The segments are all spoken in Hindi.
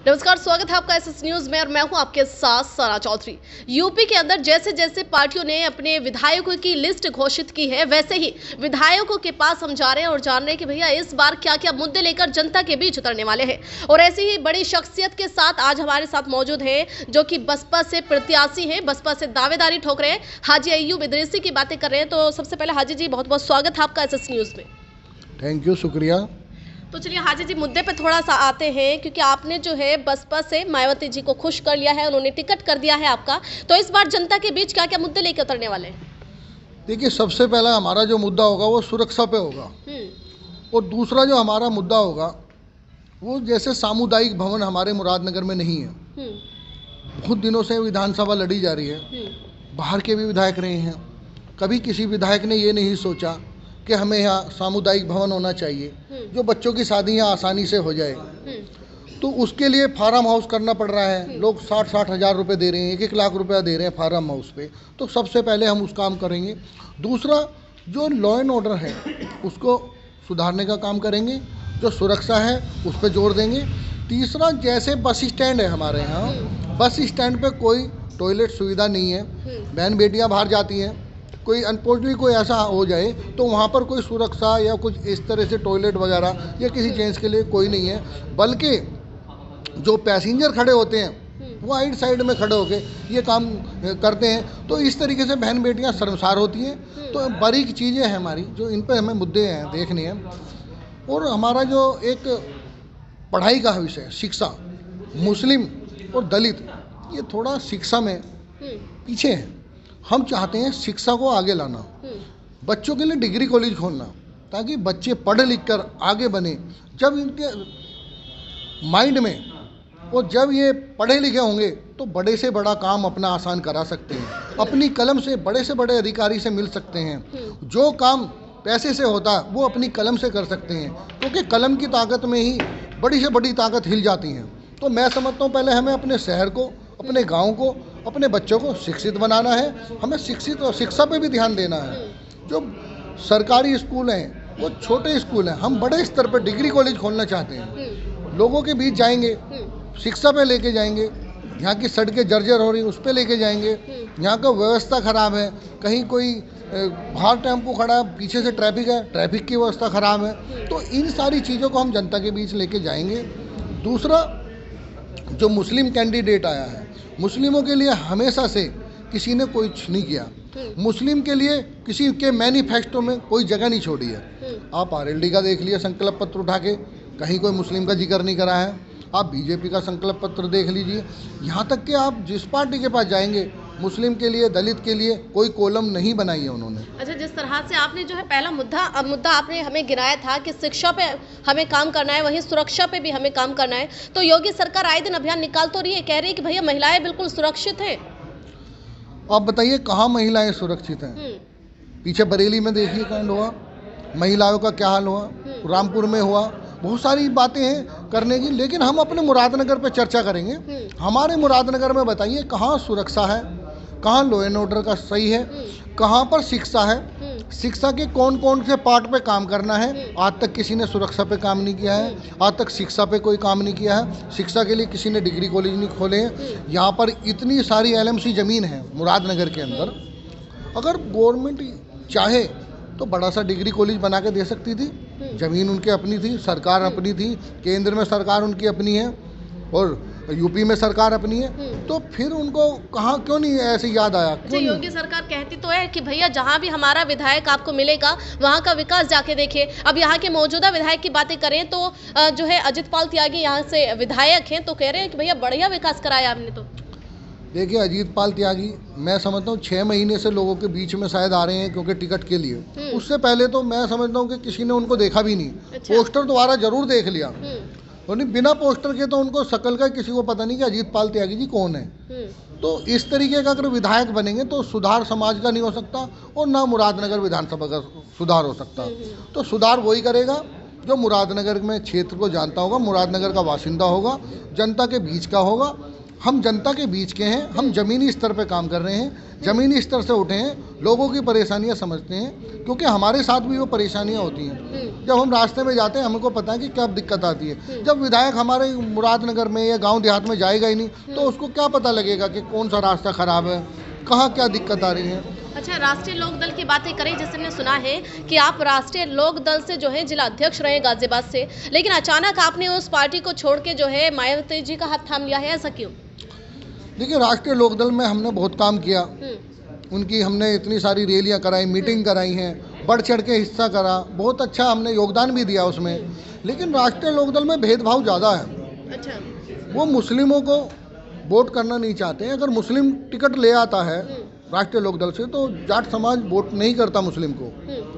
नमस्कार, स्वागत है आपका एसएस न्यूज में और मैं हूं आपके साथ सारा चौधरी। यूपी के अंदर जैसे जैसे पार्टियों ने अपने विधायकों की लिस्ट घोषित की है, वैसे ही विधायकों के पास हम जा रहे हैं और जान रहे हैं कि भैया इस बार क्या क्या मुद्दे लेकर जनता के बीच उतरने वाले हैं। और ऐसी ही बड़ी शख्सियत के साथ आज हमारे साथ मौजूद है जो कि बसपा से प्रत्याशी है, बसपा से दावेदारी ठोक रहे हैं, हाजी अय्यूब इदरीसी की बातें कर रहे हैं। तो सबसे पहले हाजी जी, बहुत बहुत स्वागत है आपका एसएस न्यूज में। थैंक यू, शुक्रिया। तो चलिए हाजी जी, मुद्दे पे थोड़ा सा आते हैं, क्योंकि आपने जो है बसपा से मायावती जी को खुश कर लिया है, उन्होंने टिकट कर दिया है आपका। तो इस बार जनता के बीच क्या क्या मुद्दे लेकर उतरने वाले हैं? देखिए, सबसे पहला हमारा जो मुद्दा होगा वो सुरक्षा पे होगा, और दूसरा जो हमारा मुद्दा होगा वो जैसे सामुदायिक भवन हमारे मुरादनगर में नहीं है। बहुत दिनों से विधानसभा लड़ी जा रही है, बाहर के भी विधायक रहे हैं, कभी किसी विधायक ने ये नहीं सोचा कि हमें यहाँ सामुदायिक भवन होना चाहिए जो बच्चों की शादी यहाँ आसानी से हो जाए। तो उसके लिए फार्म हाउस करना पड़ रहा है। लोग 60-60 हज़ार रुपये दे रहे हैं, 1-1 लाख रुपया दे रहे हैं फार्म हाउस पे। तो सबसे पहले हम उस काम करेंगे। दूसरा, जो लॉ एंड ऑर्डर है उसको सुधारने का काम करेंगे, जो सुरक्षा है उस पर जोर देंगे। तीसरा, जैसे बस स्टैंड है हमारे यहाँ, बस स्टैंड पे कोई टॉयलेट सुविधा नहीं है, बहन बेटियाँ बाहर जाती हैं, कोई अनफॉर्चुनेटली कोई ऐसा हो जाए तो वहाँ पर कोई सुरक्षा या कुछ इस तरह से टॉयलेट वगैरह या किसी जेंट्स के लिए कोई नहीं है। बल्कि जो पैसेंजर खड़े होते हैं वो आइड साइड में खड़े होके ये काम करते हैं। तो इस तरीके से बहन बेटियाँ शर्मसार होती हैं। तो बड़ी चीज़ें हैं हमारी, जो इन पर हमें मुद्दे हैं देखने हैं। और हमारा जो एक पढ़ाई का विषय, शिक्षा, मुस्लिम और दलित ये थोड़ा शिक्षा में पीछे है। हम चाहते हैं शिक्षा को आगे लाना, बच्चों के लिए डिग्री कॉलेज खोलना, ताकि बच्चे पढ़ लिख कर आगे बने। जब इनके माइंड में और जब ये पढ़े लिखे होंगे तो बड़े से बड़ा काम अपना आसान करा सकते हैं, अपनी कलम से बड़े अधिकारी से मिल सकते हैं। जो काम पैसे से होता है वो अपनी कलम से कर सकते हैं, क्योंकि कलम की ताकत में ही बड़ी से बड़ी ताकत हिल जाती हैं। तो मैं समझता हूँ पहले हमें अपने शहर को, अपने गांव को, अपने बच्चों को शिक्षित बनाना है। हमें शिक्षित और शिक्षा पे भी ध्यान देना है। जो सरकारी स्कूल हैं वो छोटे स्कूल हैं, हम बड़े स्तर पर डिग्री कॉलेज खोलना चाहते हैं। लोगों के बीच जाएंगे, शिक्षा पे लेके जाएंगे। यहाँ की सड़कें जर्जर हो रही उस पर लेके जाएंगे। यहाँ का व्यवस्था ख़राब है, कहीं कोई बाहर टेम्पो खड़ा है, पीछे से ट्रैफिक है, ट्रैफिक की व्यवस्था ख़राब है। तो इन सारी चीज़ों को हम जनता के बीच लेके जाएंगे। दूसरा, जो मुस्लिम कैंडिडेट आया है, मुस्लिमों के लिए हमेशा से किसी ने कुछ नहीं किया। मुस्लिम के लिए किसी के मैनिफेस्टो में कोई जगह नहीं छोड़ी है। आप आरएलडी का देख लिया संकल्प पत्र उठा के, कहीं कोई मुस्लिम का जिक्र नहीं करा है। आप बीजेपी का संकल्प पत्र देख लीजिए, यहाँ तक कि आप जिस पार्टी के पास जाएंगे मुस्लिम के लिए, दलित के लिए कोई कॉलम नहीं बनाई है उन्होंने। अच्छा, जिस तरह से आपने जो है पहला मुद्दा आपने हमें गिनाया था कि शिक्षा पे हमें काम करना है, वहीं सुरक्षा पे भी हमें काम करना है। तो योगी सरकार आए दिन अभियान निकाल तो रही है, कह रही है कि भैया महिलाएं बिल्कुल सुरक्षित हैं। आप बताइए कहाँ महिलाएं सुरक्षित हैं? पीछे बरेली में देखिए कांड हुआ, महिलाओं का क्या हाल हुआ, रामपुर में हुआ। बहुत सारी बातें हैं करने की, लेकिन हम अपने मुरादनगर पे चर्चा करेंगे। हमारे मुरादनगर में बताइए कहाँ सुरक्षा है, कहाँ लॉ एंड ऑर्डर का सही है, कहाँ पर शिक्षा है, शिक्षा के कौन कौन से पार्ट पे काम करना है। आज तक किसी ने सुरक्षा पे काम नहीं किया है, आज तक शिक्षा पे कोई काम नहीं किया है, शिक्षा के लिए किसी ने डिग्री कॉलेज नहीं खोले हैं। यहाँ पर इतनी सारी एलएमसी ज़मीन है मुरादनगर के अंदर, अगर गवर्नमेंट चाहे तो बड़ा सा डिग्री कॉलेज बना के दे सकती थी। ज़मीन उनकी अपनी थी, सरकार अपनी थी, केंद्र में सरकार उनकी अपनी है और यूपी में सरकार अपनी है। तो फिर उनको कहाँ क्यों नहीं ऐसे याद आया? अच्छा, योगी सरकार कहती तो है कि भैया जहाँ भी हमारा विधायक आपको मिलेगा वहाँ का विकास जाके देखिए। अब यहाँ के मौजूदा विधायक की बातें करें तो जो है अजित पाल त्यागी यहाँ से विधायक हैं, तो कह रहे हैं कि भैया बढ़िया विकास कराया आपने। तो देखिए, अजीत पाल त्यागी मैं समझता हूँ 6 महीने से लोगों के बीच में शायद आ रहे हैं, क्योंकि टिकट के लिए। उससे पहले तो मैं समझता हूँ कि किसी ने उनको देखा भी नहीं। अच्छा। पोस्टर दोबारा जरूर देख लिया, और बिना पोस्टर के तो उनको शकल का किसी को पता नहीं कि अजीत पाल त्यागी जी कौन है। तो इस तरीके का अगर विधायक बनेंगे तो सुधार समाज का नहीं हो सकता, और ना मुरादनगर विधानसभा का सुधार हो सकता। तो सुधार वही करेगा जो मुरादनगर में क्षेत्र को जानता होगा, मुरादनगर का वासिंदा होगा, जनता के बीच का होगा। हम जनता के बीच के हैं, हम ज़मीनी स्तर पे काम कर रहे हैं, ज़मीनी स्तर से उठे हैं, लोगों की परेशानियां समझते हैं, क्योंकि हमारे साथ भी वो परेशानियां होती हैं। जब हम रास्ते में जाते हैं हमको पता है कि क्या दिक्कत आती है। जब विधायक हमारे मुरादनगर में या गांव देहात में जाएगा ही नहीं तो उसको क्या पता लगेगा कि कौन सा रास्ता ख़राब है, कहाँ क्या दिक्कत आ रही है। अच्छा, राष्ट्रीय लोक दल की बातें करें, जैसे हमने सुना है कि आप राष्ट्रीय लोक दल से जो है जिला अध्यक्ष रहे गाजियाबाद से, लेकिन अचानक आपने उस पार्टी को छोड़ के जो है मायावती जी का हाथ थाम लिया है, ऐसा क्यों? देखिए, राष्ट्रीय लोकदल में हमने बहुत काम किया, उनकी हमने इतनी सारी रैलियां कराई, मीटिंग कराई हैं, बढ़ चढ़ के हिस्सा करा, बहुत अच्छा हमने योगदान भी दिया उसमें। लेकिन राष्ट्रीय लोकदल में भेदभाव ज़्यादा है। अच्छा। वो मुस्लिमों को वोट करना नहीं चाहते हैं। अगर मुस्लिम टिकट ले आता है राष्ट्रीय लोकदल से तो जाट समाज वोट नहीं करता मुस्लिम को।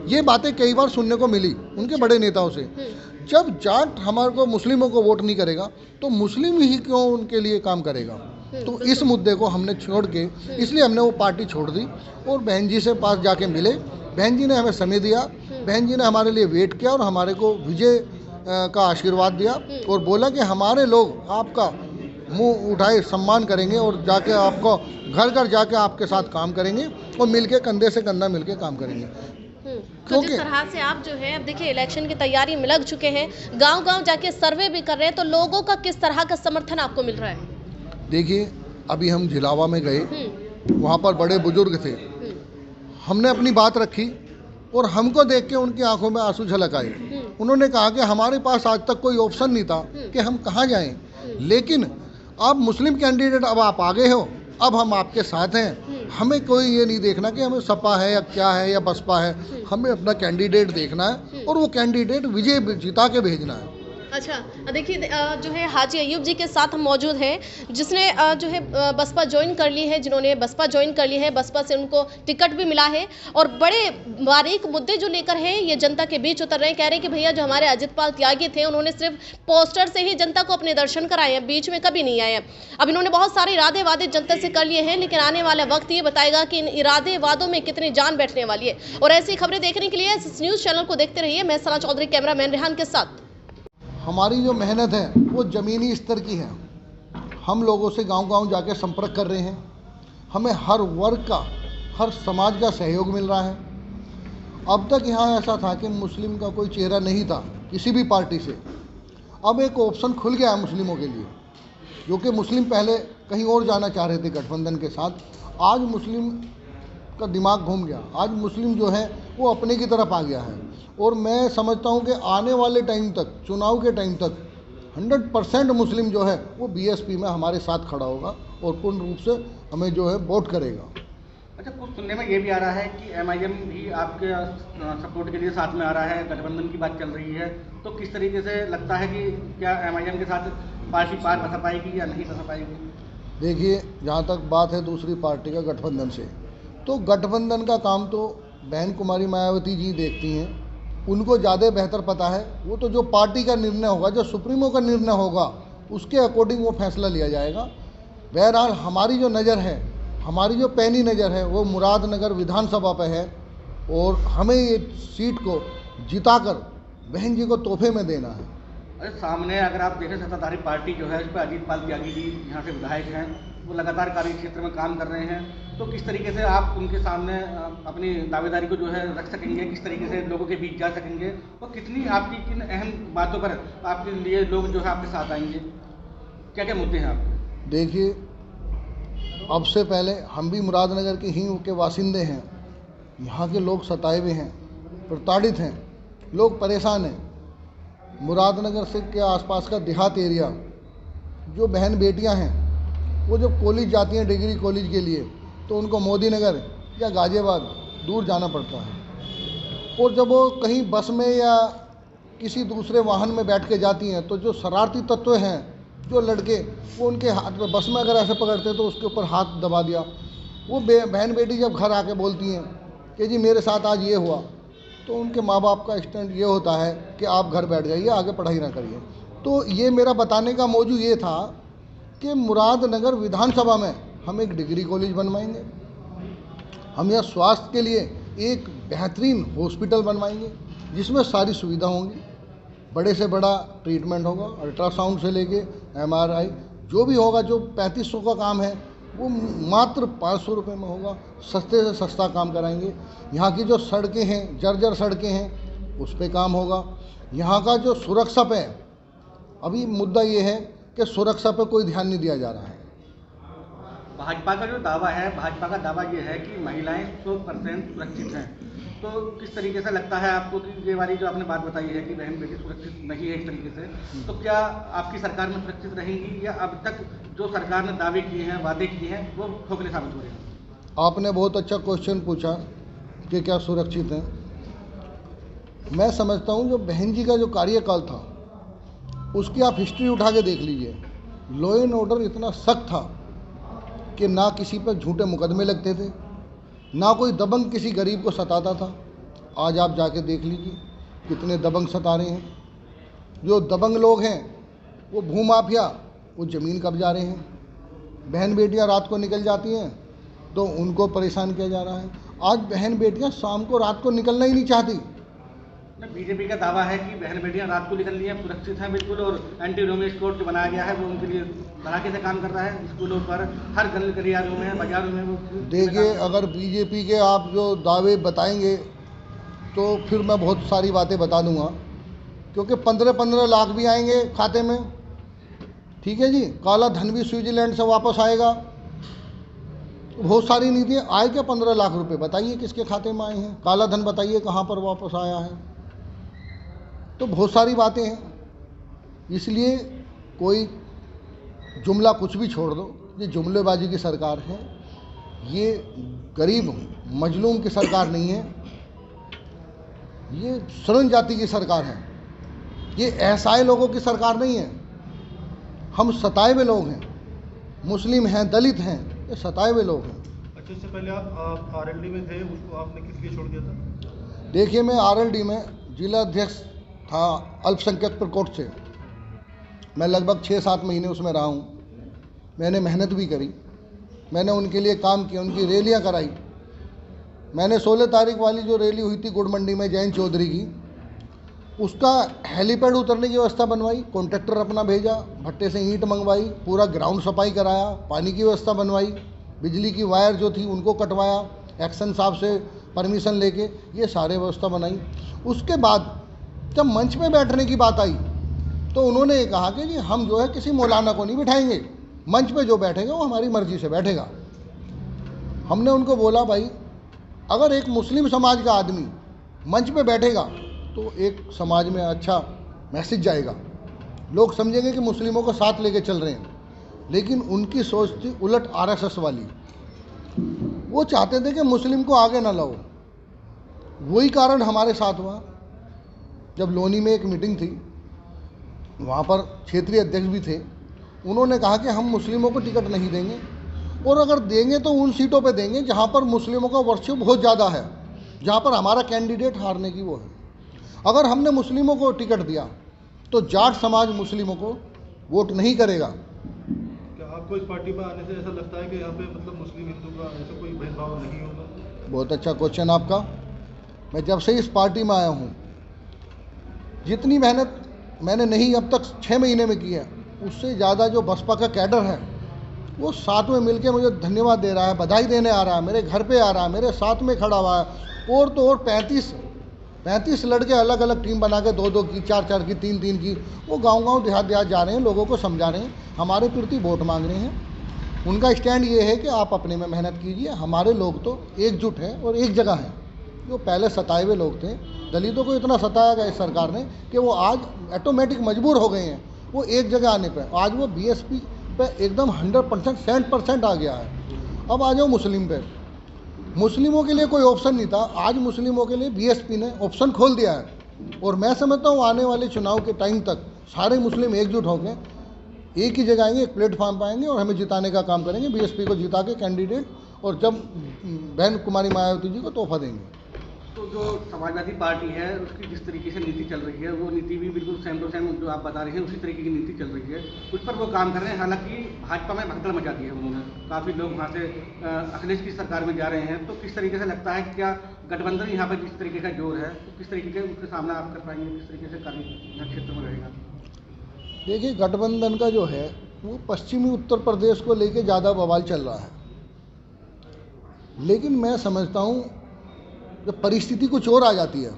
ये बातें कई बार सुनने को मिली उनके बड़े नेताओं से। जब जाट हमारे को मुस्लिमों को वोट नहीं करेगा तो मुस्लिम ही क्यों उनके लिए काम करेगा। तो इस मुद्दे को हमने छोड़ के, इसलिए हमने वो पार्टी छोड़ दी और बहन जी से पास जाके मिले। बहन जी ने हमें समय दिया, बहन जी ने हमारे लिए वेट किया और हमारे को विजय का आशीर्वाद दिया और बोला कि हमारे लोग आपका मुंह उठाए सम्मान करेंगे और जाके आपको घर घर जाके आपके साथ काम करेंगे और मिलके कंधे से कंधा मिलके काम करेंगे। तो जिस तरह से आप जो है, अब देखिए इलेक्शन की तैयारी में लग चुके हैं, गांव-गांव जाके सर्वे भी कर रहे हैं, तो लोगों का किस तरह का समर्थन आपको मिल रहा है? देखिए, अभी हम झिलावा में गए, वहाँ पर बड़े बुजुर्ग थे, हमने अपनी बात रखी और हमको देख के उनकी आंखों में आंसू झलक आए। उन्होंने कहा कि हमारे पास आज तक कोई ऑप्शन नहीं था कि हम कहाँ जाएं, लेकिन अब मुस्लिम कैंडिडेट अब आप आगे हो, अब हम आपके साथ हैं। हमें कोई ये नहीं देखना कि हमें सपा है या क्या है या बसपा है, हमें अपना कैंडिडेट देखना है और वो कैंडिडेट विजय जिता के भेजना है। अच्छा, देखिए जो है हाजी अयूब जी के साथ हम मौजूद हैं, जिसने जो है बसपा ज्वाइन कर ली है, जिन्होंने बसपा ज्वाइन कर ली है, बसपा से उनको टिकट भी मिला है और बड़े बारीक मुद्दे जो लेकर हैं ये जनता के बीच उतर रहे हैं। कह रहे हैं कि भैया जो हमारे अजित पाल त्यागी थे उन्होंने सिर्फ पोस्टर से ही जनता को अपने दर्शन कराए हैं, बीच में कभी नहीं आए हैं। अब इन्होंने बहुत सारे इरादे वादे जनता से कर लिए हैं, लेकिन आने वाला वक्त ये बताएगा कि इन इरादे वादों में कितनी जान बैठने वाली है। और ऐसी खबरें देखने के लिए एसएस न्यूज़ चैनल को देखते रहिए। मैं सना चौधरी, कैमरामैन रेहान के साथ। हमारी जो मेहनत है वो ज़मीनी स्तर की है। हम लोगों से गांव-गांव जाके संपर्क कर रहे हैं, हमें हर वर्ग का, हर समाज का सहयोग मिल रहा है। अब तक यहाँ ऐसा था कि मुस्लिम का कोई चेहरा नहीं था किसी भी पार्टी से। अब एक ऑप्शन खुल गया है मुस्लिमों के लिए, जो कि मुस्लिम पहले कहीं और जाना चाह रहे थे गठबंधन के साथ। आज मुस्लिम का दिमाग घूम गया, आज मुस्लिम जो है वो अपने की तरफ आ गया है। और मैं समझता हूँ कि आने वाले टाइम तक, चुनाव के टाइम तक 100% मुस्लिम जो है वो बीएसपी में हमारे साथ खड़ा होगा और पूर्ण रूप से हमें जो है वोट करेगा। अच्छा, कुछ सुनने में ये भी आ रहा है कि एमआईएम भी आपके सपोर्ट के लिए साथ में आ रहा है, गठबंधन की बात चल रही है, तो किस तरीके से लगता है कि क्या एमआईएम के साथ पार्टी पार बसा पाएगी या नहीं बसा पाएगी? देखिए, जहाँ तक बात है दूसरी पार्टी का गठबंधन से, तो गठबंधन का काम तो बहन कुमारी मायावती जी देखती हैं, उनको ज़्यादा बेहतर पता है। वो तो जो पार्टी का निर्णय होगा, जो सुप्रीमो का निर्णय होगा, उसके अकॉर्डिंग वो फैसला लिया जाएगा। बहरहाल हमारी जो नज़र है, हमारी जो पैनी नज़र है वो मुरादनगर विधानसभा पे है और हमें ये सीट को जिताकर बहन जी को तोहफे में देना है। अरे सामने अगर आप देखें सत्ताधारी पार्टी जो है उस पर अजित पाल त्यागी जी यहाँ से विधायक हैं, वो लगातार कार्य क्षेत्र में काम कर रहे हैं, तो किस तरीके से आप उनके सामने अपनी दावेदारी को जो है रख सकेंगे, किस तरीके से लोगों के बीच जा सकेंगे और कितनी आपकी किन अहम बातों पर आपके लिए लोग जो है आपके साथ आएंगे, क्या क्या मुद्दे हैं आपके? देखिए, अब से पहले हम भी मुरादनगर के ही के वासिंदे हैं। यहाँ के लोग सताए हुए हैं, प्रताड़ित हैं, लोग परेशान हैं। मुरादनगर से के आसपास का देहात एरिया, जो बहन बेटियां हैं वो जब कॉलेज जाती हैं डिग्री कॉलेज के लिए, तो उनको मोदी नगर या गाजियाबाद दूर जाना पड़ता है। और जब वो कहीं बस में या किसी दूसरे वाहन में बैठ के जाती हैं तो जो शरारती तत्व हैं, जो लड़के, वो उनके हाथ में, बस में अगर ऐसे पकड़ते तो उसके ऊपर हाथ दबा दिया। वो बहन बेटी जब घर आके बोलती हैं कि जी मेरे साथ आज ये हुआ, तो उनके माँ बाप का स्टैंड ये होता है कि आप घर बैठ जाइए, आगे पढ़ाई ना करिए। तो ये मेरा बताने का मौजू ये था कि मुरादनगर विधानसभा में हम एक डिग्री कॉलेज बनवाएंगे, हम यहाँ स्वास्थ्य के लिए एक बेहतरीन हॉस्पिटल बनवाएंगे जिसमें सारी सुविधा होंगी, बड़े से बड़ा ट्रीटमेंट होगा, अल्ट्रासाउंड से लेके MRI, जो भी होगा, जो 3500 का काम है वो मात्र 500 रुपये में होगा। सस्ते से सस्ता काम कराएंगे। यहाँ की जो सड़कें हैं, जर्जर सड़कें हैं, उस पर काम होगा। यहाँ का जो सुरक्षा पे, अभी मुद्दा ये है कि सुरक्षा पे कोई ध्यान नहीं दिया जा रहा है। भाजपा का जो दावा है, भाजपा का दावा ये है कि महिलाएं 100% सुरक्षित हैं। तो किस तरीके से लगता है आपको कि ये वाली जो आपने बात बताई है कि बहन बेटी सुरक्षित नहीं है इस तरीके से, तो क्या आपकी सरकार में सुरक्षित रहेंगी या अब तक जो सरकार ने दावे किए हैं, वादे किए हैं, वो खोखले साबित हो रहे हैं? आपने बहुत अच्छा क्वेश्चन पूछा कि क्या सुरक्षित हैं। मैं समझता हूँ जो बहन जी का जो कार्यकाल था उसकी आप हिस्ट्री उठा के देख लीजिए। लॉ एंड ऑर्डर इतना सख्त था कि ना किसी पर झूठे मुकदमे लगते थे, ना कोई दबंग किसी गरीब को सताता था। आज आप जाके देख लीजिए कितने दबंग सता रहे हैं। जो दबंग लोग हैं वो भूमाफिया, वो ज़मीन कब्जा रहे हैं। बहन बेटियां रात को निकल जाती हैं तो उनको परेशान किया जा रहा है। आज बहन बेटियां शाम को रात को निकलना ही नहीं चाहती। बीजेपी का दावा है कि बहन बेटियां रात को निकल रही हैं, सुरक्षित हैं बिल्कुल, और एंटी रोमियो स्क्वाड जो बनाया गया है वो उनके लिए धड़ाके से काम कर रहा है। स्कूलों पर, हर गलियारों में, बाजारों में वो देखिए, अगर बीजेपी के आप जो दावे बताएंगे तो फिर मैं बहुत सारी बातें बता दूंगा, क्योंकि 15-15 लाख भी आएंगे खाते में, ठीक है जी। काला धन भी स्विट्जरलैंड से वापस आएगा। बहुत सारी नीतियाँ। आए क्या 15 लाख रुपए? बताइए किसके खाते में आए हैं? काला धन बताइए कहाँ पर वापस आया है? तो बहुत सारी बातें हैं। इसलिए कोई जुमला कुछ भी छोड़ दो, ये जुमलेबाजी की सरकार है। ये गरीब मजलूम की सरकार नहीं है, ये शरण जाति की सरकार है। ये असहाय लोगों की सरकार नहीं है। हम सताए हुए लोग हैं, मुस्लिम हैं, दलित हैं, ये सताए हुए लोग हैं। अच्छा, इससे पहले आप आरएलडी में थे, उसको आपने किस लिए छोड़ दिया था? देखिए, मैं आरएलडी में जिला अध्यक्ष था अल्पसंख्यक प्रकोष्ठ से। मैं लगभग 6-7 महीने उसमें रहा हूँ। मैंने मेहनत भी करी, मैंने उनके लिए काम किया, उनकी रैलियाँ कराई। मैंने 16 तारीख वाली जो रैली हुई थी गुड़ मंडी में जैन चौधरी की, उसका हेलीपैड उतरने की व्यवस्था बनवाई, कॉन्ट्रैक्टर अपना भेजा, भट्टे से ईंट मंगवाई, पूरा ग्राउंड सफाई कराया, पानी की व्यवस्था बनवाई, बिजली की वायर जो थी उनको कटवाया, एक्शन साहब से परमिशन लेके ये सारे व्यवस्था बनाई। उसके बाद जब मंच पे बैठने की बात आई तो उन्होंने कहा कि जी हम जो है किसी मौलाना को नहीं बिठाएंगे, मंच पे जो बैठेगा वो हमारी मर्जी से बैठेगा। हमने उनको बोला, भाई अगर एक मुस्लिम समाज का आदमी मंच पे बैठेगा तो एक समाज में अच्छा मैसेज जाएगा, लोग समझेंगे कि मुस्लिमों को साथ लेके चल रहे हैं। लेकिन उनकी सोच थी उलट आरएसएस वाली। वो चाहते थे कि मुस्लिम को आगे ना लाओ। वही कारण हमारे साथ हुआ। जब लोनी में एक मीटिंग थी, वहाँ पर क्षेत्रीय अध्यक्ष भी थे, उन्होंने कहा कि हम मुस्लिमों को टिकट नहीं देंगे, और अगर देंगे तो उन सीटों पे देंगे जहाँ पर मुस्लिमों का वर्चस्व बहुत ज़्यादा है, जहाँ पर हमारा कैंडिडेट हारने की वो है। अगर हमने मुस्लिमों को टिकट दिया तो जाट समाज मुस्लिमों को वोट नहीं करेगा। क्या आपको इस पार्टी में आने से ऐसा लगता है कि यहाँ पे मतलब मुस्लिम हिंदू का ऐसा कोई भेदभाव नहीं होगा? बहुत अच्छा क्वेश्चन आपका। मैं जब से इस पार्टी में आया हूँ, जितनी मेहनत मैंने नहीं अब तक 6 महीने में की है, उससे ज़्यादा जो बसपा का कैडर है वो साथ में मिलके मुझे धन्यवाद दे रहा है, बधाई देने आ रहा है, मेरे घर पे आ रहा है, मेरे साथ में खड़ा हुआ है। और तो और 35 लड़के अलग अलग टीम बना के 2-2 की, 4-4 की, 3-3 की, वो गांव-गांव देहात जा रहे हैं, लोगों को समझा रहे हैं, हमारे प्रति वोट मांग रहे हैं। उनका स्टैंड ये है कि आप अपने में मेहनत कीजिए, हमारे लोग तो एकजुट हैं और एक जगह हैं। जो पहले सताए हुए लोग थे, दलितों को इतना सताया गया इस सरकार ने कि वो आज ऑटोमेटिक मजबूर हो गए हैं वो एक जगह आने पर। आज वो बीएसपी पे एकदम 100% आ गया है। अब आ जाओ मुस्लिम पे। मुस्लिमों के लिए कोई ऑप्शन नहीं था, आज मुस्लिमों के लिए बीएसपी ने ऑप्शन खोल दिया है। और मैं समझता हूँ आने वाले चुनाव के टाइम तक सारे मुस्लिम एकजुट होकर एक ही जगह आएंगे, एक प्लेटफॉर्म पर आएंगे और हमें जिताने का काम करेंगे, बीएसपी को जिता के कैंडिडेट, और जब बहन कुमारी मायावती जी को तोहफा देंगे। तो जो समाजवादी पार्टी है उसकी जिस तरीके से नीति चल रही है, वो नीति भी बिल्कुल सेम टू सेम जो आप बता रहे हैं उसी तरीके की नीति चल रही है, उस पर वो काम कर रहे हैं। हालांकि भाजपा में भगदड़ मचा दी है उन्होंने, काफ़ी लोग वहाँ से अखिलेश की सरकार में जा रहे हैं। तो किस तरीके से लगता है क्या गठबंधन यहाँ पर जिस तरीके का जोर है, तो किस तरीके से उसके सामना आप कर पाएंगे, किस तरीके से कार्य क्षेत्र में रहेगा? देखिए, गठबंधन का जो है वो पश्चिमी उत्तर प्रदेश को लेके ज़्यादा बवाल चल रहा है, लेकिन मैं समझता हूँ जब परिस्थिति कुछ और आ जाती है,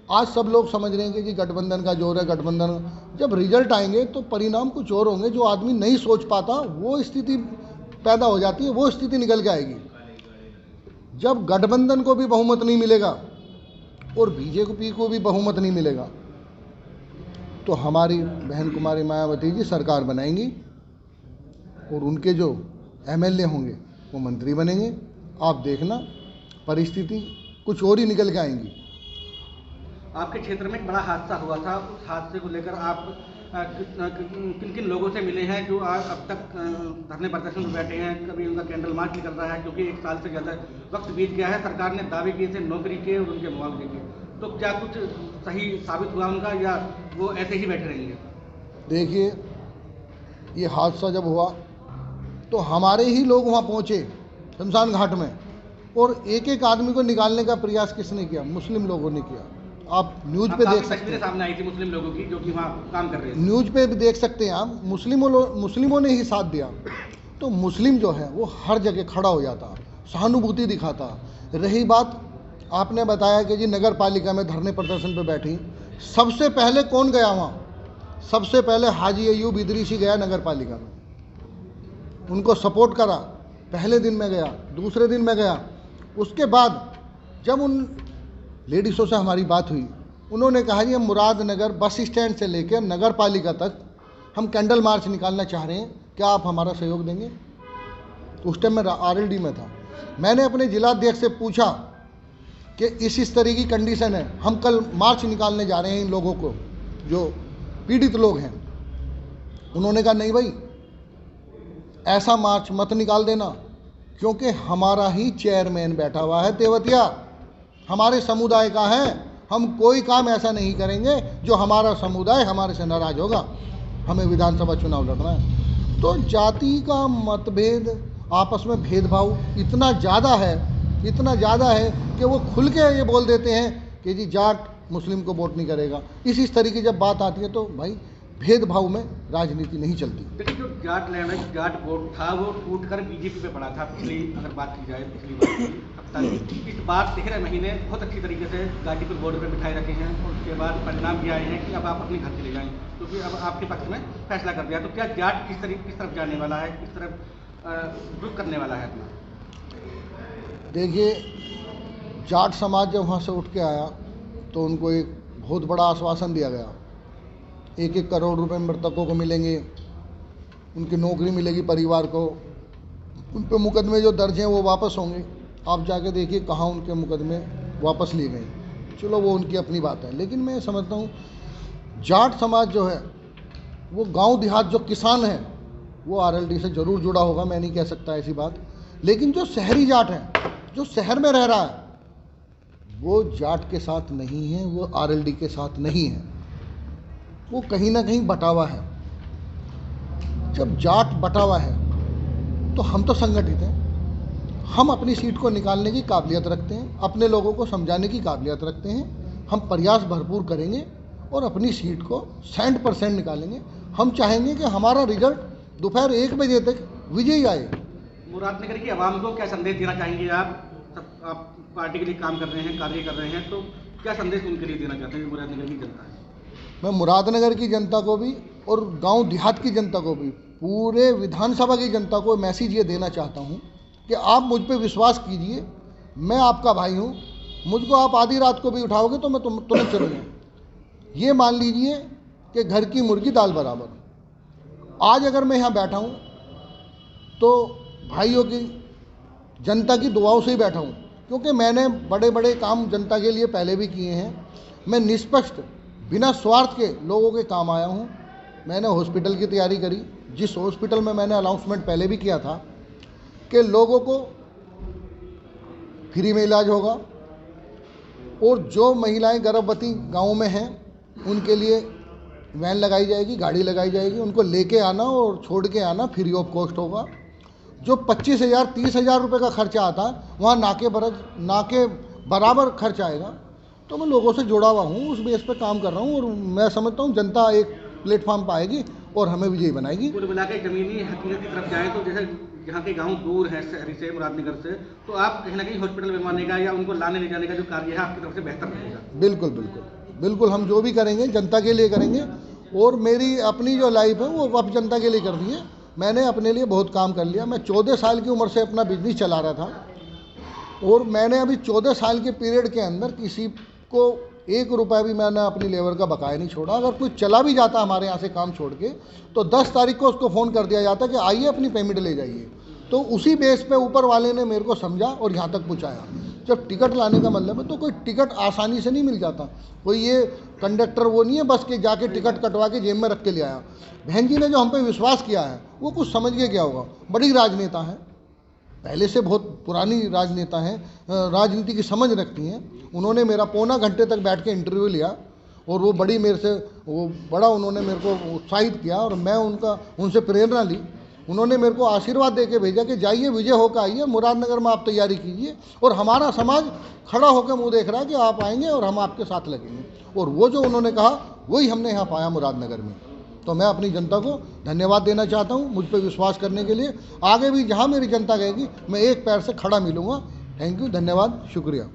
आज सब लोग समझ रहे हैं कि जी गठबंधन का जोर है, गठबंधन, जब रिजल्ट आएंगे तो परिणाम कुछ और होंगे। जो आदमी नहीं सोच पाता वो स्थिति पैदा हो जाती है, वो स्थिति निकल के आएगी। जब गठबंधन को भी बहुमत नहीं मिलेगा और बीजेपी को भी बहुमत नहीं मिलेगा तो हमारी बहन कुमारी मायावती जी सरकार बनाएंगी और उनके जो एमएलए होंगे वो मंत्री बनेंगे। आप देखना परिस्थिति कुछ और ही निकल के आएंगी। आपके क्षेत्र में एक बड़ा हादसा हुआ था, उस हादसे को लेकर आप किन किन लोगों से मिले हैं जो आज अब तक धरने प्रदर्शन में बैठे हैं? कभी उनका कैंडल मार्च निकल रहा है क्योंकि 1 साल से ज़्यादा वक्त बीत गया है, सरकार ने दावे किए थे नौकरी के और उनके मुआवजे के, तो क्या कुछ सही साबित हुआ उनका या वो ऐसे ही बैठे रहेंगे? देखिए, ये हादसा जब हुआ तो हमारे ही लोग वहाँ पहुँचे शमशान घाट में और एक एक आदमी को निकालने का प्रयास किसने किया? मुस्लिम लोगों ने किया। आप न्यूज़ पे देख सकते हैं, सामने आई थी मुस्लिम लोगों की जो कि वहाँ काम कर रहे थे। न्यूज़ पे भी देख सकते हैं आप, मुस्लिमों ने ही साथ दिया। तो मुस्लिम जो है वो हर जगह खड़ा हो जाता, सहानुभूति दिखाता। रही बात आपने बताया कि जी नगर पालिका में धरने प्रदर्शन पे बैठी, सबसे पहले कौन गया वहाँ? सबसे पहले हाजी अयूब इदरीसी गया नगर पालिका में, उनको सपोर्ट करा। पहले दिन में गया, दूसरे दिन में गया। उसके बाद जब उन लेडीज़ों से हमारी बात हुई, उन्होंने कहा जी हम मुरादनगर बस स्टैंड से लेकर नगर पालिका तक हम कैंडल मार्च निकालना चाह रहे हैं, क्या आप हमारा सहयोग देंगे? तो उस टाइम मैं RLD में था। मैंने अपने जिलाध्यक्ष से पूछा कि इस तरह की कंडीशन है, हम कल मार्च निकालने जा रहे हैं इन लोगों को जो पीड़ित लोग हैं। उन्होंने कहा नहीं भाई, ऐसा मार्च मत निकाल देना, क्योंकि हमारा ही चेयरमैन बैठा हुआ है तेवतिया, हमारे समुदाय का है, हम कोई काम ऐसा नहीं करेंगे जो हमारा समुदाय हमारे से नाराज होगा। हमें विधानसभा चुनाव लड़ना है। तो जाति का मतभेद, आपस में भेदभाव इतना ज़्यादा है कि वो खुल के ये बोल देते हैं कि जी जाट मुस्लिम को वोट नहीं करेगा। इस तरह की जब बात आती है तो भाई भेदभाव में राजनीति नहीं चलती। देखिए, जो जाट लैंग्वेज जाट वोट था वो टूटकर बीजेपी पे पड़ा था। पिछली अगर बात की जाए पिछली बार इस बार 13 महीने बहुत अच्छी तरीके से गाजीपुर बॉर्डर पर बिठाए रखे हैं और उसके बाद परिणाम ये आए हैं कि अब आप अपने घर चले जाएं, क्योंकि अब आपके पक्ष में फैसला कर दिया। तो क्या जाट किस तरफ जाने वाला है, किस तरफ रुख करने वाला है अपना? देखिए, जाट समाज जब वहाँ से उठ के आया तो उनको एक बहुत बड़ा आश्वासन दिया गया, 1-1 करोड़ रुपए मृतकों को मिलेंगे, उनकी नौकरी मिलेगी परिवार को, उन पे मुकदमे जो दर्ज हैं वो वापस होंगे। आप जाके देखिए कहाँ उनके मुकदमे वापस लिए गए। चलो वो उनकी अपनी बात है, लेकिन मैं समझता हूँ जाट समाज जो है वो गांव देहात जो किसान है वो RLD से ज़रूर जुड़ा होगा, मैं नहीं कह सकता ऐसी बात। लेकिन जो शहरी जाट है, जो शहर में रह रहा है, वो जाट के साथ नहीं है, वो RLD के साथ नहीं है, वो कहीं ना कहीं बटा हुआ है। जब जाट बटा हुआ है तो हम तो संगठित हैं, हम अपनी सीट को निकालने की काबिलियत रखते हैं, अपने लोगों को समझाने की काबिलियत रखते हैं। हम प्रयास भरपूर करेंगे और अपनी सीट को 100% निकालेंगे। हम चाहेंगे कि हमारा रिजल्ट दोपहर 1 बजे तक विजयी आए। मुरादनगर की आवाम को क्या संदेश देना चाहेंगे आप पार्टी के लिए काम कर रहे हैं, कार्य कर रहे हैं, तो क्या संदेश उनके लिए देना चाहते हैं मुरादनगर की जनता है? मैं मुरादनगर की जनता को भी और गांव देहात की जनता को भी, पूरे विधानसभा की जनता को मैसेज ये देना चाहता हूं कि आप मुझ पे विश्वास कीजिए, मैं आपका भाई हूं। मुझको आप आधी रात को भी उठाओगे तो मैं तुरंत चलूँगा। ये मान लीजिए कि घर की मुर्गी दाल बराबर। आज अगर मैं यहाँ बैठा हूँ तो भाइयों की, जनता की दुआओं से ही बैठा हूँ, क्योंकि मैंने बड़े बड़े काम जनता के लिए पहले भी किए हैं। मैं निष्पक्ष बिना स्वार्थ के लोगों के काम आया हूँ। मैंने हॉस्पिटल की तैयारी करी, जिस हॉस्पिटल में मैंने अनाउंसमेंट पहले भी किया था कि लोगों को फ्री में इलाज होगा और जो महिलाएं गर्भवती गाँव में हैं उनके लिए वैन लगाई जाएगी, गाड़ी लगाई जाएगी, उनको लेके आना और छोड़ के आना फ्री ऑफ कॉस्ट होगा। जो 25,000-30,000 रुपये का खर्चा आता है वहाँ नाके बराबर खर्च आएगा। तो मैं लोगों से जुड़ा हुआ हूँ, उस बेस पे काम कर रहा हूँ और मैं समझता हूँ जनता एक प्लेटफॉर्म पर आएगी और हमें विजयी बनाएगी। कुल मिला के जमीनी हकीकत की तरफ जाएं तो जैसे जहाँ के गांव दूर हैं शहरी से, मुरादनगर से, तो आप कहीं ना कहीं हॉस्पिटल बनवाने का या उनको लाने ले जाने का जो कार्य है आपकी तरफ से बेहतर रहेगा। बिल्कुल बिल्कुल बिल्कुल, हम जो भी करेंगे जनता के लिए करेंगे, और मेरी अपनी जो लाइफ है वो अब जनता के लिए कर दी है। मैंने अपने लिए बहुत काम कर लिया। मैं 14 साल की उम्र से अपना बिजनेस चला रहा था, और मैंने अभी 14 साल के पीरियड के अंदर किसी को 1 रुपया भी मैंने अपनी लेबर का बकाया नहीं छोड़ा। अगर कोई चला भी जाता हमारे यहाँ से काम छोड़ के, तो 10 तारीख को उसको फ़ोन कर दिया जाता कि आइए अपनी पेमेंट ले जाइए। तो उसी बेस पे ऊपर वाले ने मेरे को समझा और यहाँ तक पहुँचाया। जब टिकट लाने का मतलब है तो कोई टिकट आसानी से नहीं मिल जाता। कोई ये कंडक्टर वो नहीं है बस के जाके टिकट कटवा के जेब में रख के ले आया। बहन जी ने जो हम पे विश्वास किया है वो कुछ समझ के क्या होगा। बड़ी राजनेता हैं, पहले से बहुत पुरानी राजनेता हैं, राजनीति की समझ रखती हैं। उन्होंने मेरा पौना घंटे तक बैठ के इंटरव्यू लिया, और वो बड़ी मेरे से वो बड़ा उन्होंने मेरे को उत्साहित किया, और मैं उनसे प्रेरणा ली। उन्होंने मेरे को आशीर्वाद दे के भेजा कि जाइए विजय होकर आइए, मुरादनगर में आप तैयारी कीजिए, और हमारा समाज खड़ा होकर मुंह देख रहा है कि आप आएंगे और हम आपके साथ लगेंगे। और वो जो उन्होंने कहा वही हमने यहाँ पाया मुरादनगर में। तो मैं अपनी जनता को धन्यवाद देना चाहता हूँ मुझ पर विश्वास करने के लिए। आगे भी जहाँ मेरी जनता कहेगी मैं एक पैर से खड़ा मिलूँगा। थैंक यू, धन्यवाद, शुक्रिया।